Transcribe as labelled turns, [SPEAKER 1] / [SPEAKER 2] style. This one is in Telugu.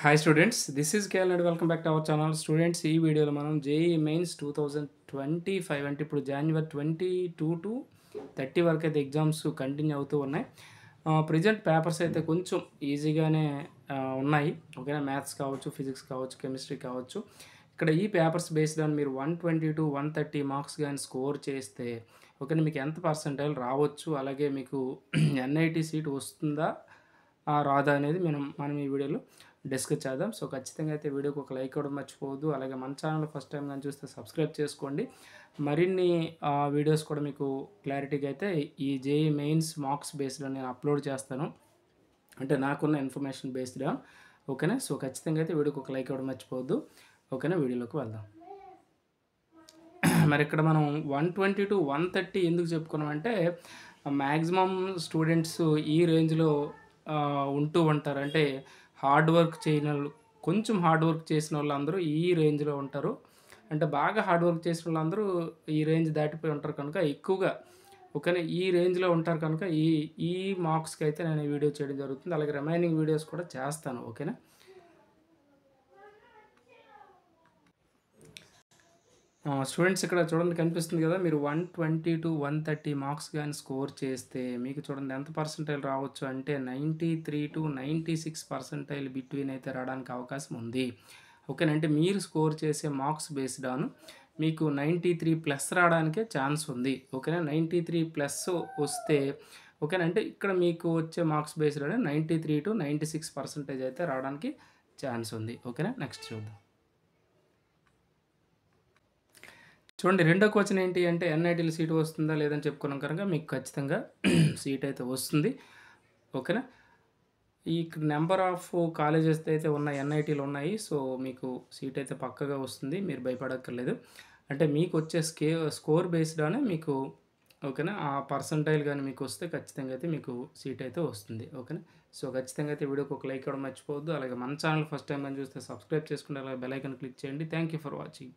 [SPEAKER 1] Hi students, this is KL and welcome back to our channel. Students, ఈ వీడియోలో మనం జేఈ మెయిన్స్ 2025 అంటే ఇప్పుడు జనవరి 22 టు 30 వరకు అయితే ఎగ్జామ్స్ కంటిన్యూ అవుతూ ఉన్నాయి. ప్రెజెంట్ పేపర్స్ అయితే కొంచెం ఈజీగానే ఉన్నాయి. ఓకేనా, మ్యాథ్స్ కావచ్చు, ఫిజిక్స్ కావచ్చు, కెమిస్ట్రీ కావచ్చు. ఇక్కడ ఈ పేపర్స్ బేస్డ్ ఆన్ మీరు 120 టు 130 మార్క్స్ కానీ స్కోర్ చేస్తే ఓకేనా, మీకు ఎంత పర్సెంటైల్ రావచ్చు, అలాగే మీకు ఎన్ఐటి సీట్ వస్తుందా రాదా అనేది మనం ఈ వీడియోలో డిస్కస్ చేద్దాం. సో ఖచ్చితంగా అయితే వీడియోకి ఒక లైక్ ఇవ్వడం మర్చిపోవద్దు. అలాగే మన ఛానల్ ఫస్ట్ టైం కానీ చూస్తే సబ్స్క్రైబ్ చేసుకోండి. మరిన్ని వీడియోస్ కూడా మీకు క్లారిటీగా అయితే ఈ జేఈ మెయిన్స్ మార్క్స్ బేస్డ్ నేను అప్లోడ్ చేస్తాను, అంటే నాకున్న ఇన్ఫర్మేషన్ బేస్డ్. ఓకేనా, సో ఖచ్చితంగా అయితే వీడియోకి ఒక లైక్ ఇవ్వడం మర్చిపోవద్దు. ఓకేనా, వీడియోలోకి వెళ్దాం. మరి ఇక్కడ మనం 120 టు 130 ఎందుకు చెప్పుకున్నామంటే మ్యాక్సిమం స్టూడెంట్స్ ఈ రేంజ్లో ఉంటూ ఉంటారు. అంటే హార్డ్ వర్క్ చేయని వాళ్ళు, కొంచెం హార్డ్ వర్క్ చేసిన వాళ్ళందరూ ఈ రేంజ్లో ఉంటారు. అంటే బాగా హార్డ్ వర్క్ చేసిన వాళ్ళందరూ ఈ రేంజ్ దాటిపోయి ఉంటారు కనుక ఎక్కువగా ఓకేనా ఈ రేంజ్లో ఉంటారు కనుక ఈ మార్క్స్కి అయితే నేను ఈ వీడియో చేయడం జరుగుతుంది. అలాగే రిమైనింగ్ వీడియోస్ కూడా చేస్తాను. ఓకేనా, స్టూడెంట్స్ ఇక్కడ చూడండి కనిపిస్తుంది కదా, మీరు 120 టు 130 మార్క్స్ కానీ స్కోర్ చేస్తే మీకు చూడండి ఎంత పర్సెంటైల్ రావచ్చు అంటే 93 టు 96 పర్సెంటైల్ బిట్వీన్ అయితే రావడానికి అవకాశం ఉంది. ఓకేనా, అంటే మీరు స్కోర్ చేసే మార్క్స్ బేస్డ్ ఆన్ మీకు 93 ప్లస్ రావడానికే ఛాన్స్ ఉంది. ఓకేనా, 93 ప్లస్ వస్తే ఓకేనా, అంటే ఇక్కడ మీకు వచ్చే మార్క్స్ బేస్డ్ అని 93 టు 96 పర్సెంటేజ్ అయితే రావడానికి ఛాన్స్ ఉంది. ఓకేనా, నెక్స్ట్ చూద్దాం. చూడండి, రెండో క్వశ్చన్ ఏంటి అంటే ఎన్ఐటీలో సీట్ వస్తుందా లేదని చెప్పుకున్నాం కనుక మీకు ఖచ్చితంగా సీట్ అయితే వస్తుంది. ఓకేనా, ఈ నెంబర్ ఆఫ్ కాలేజెస్ అయితే ఉన్నాయి, ఎన్ఐటీలు ఉన్నాయి. సో మీకు సీట్ అయితే పక్కగా వస్తుంది, మీరు భయపడక్కర్లేదు. అంటే మీకు వచ్చే స్కోర్ బేస్డ్ అనే మీకు ఓకేనా ఆ పర్సంటైల్ కానీ మీకు వస్తే ఖచ్చితంగా అయితే మీకు సీట్ అయితే వస్తుంది. ఓకేనా, సో ఖచ్చితంగా అయితే వీడియోకి ఒక లైక్ ఇవ్వడం మర్చిపోవద్దు. అలాగే మన ఛానల్ ఫస్ట్ టైం కానీ చూస్తే సబ్స్క్రైబ్ చేసుకుంటే అలాగే బెల్ ఐకాన్ క్లిక్ చేయండి. Thank you for watching.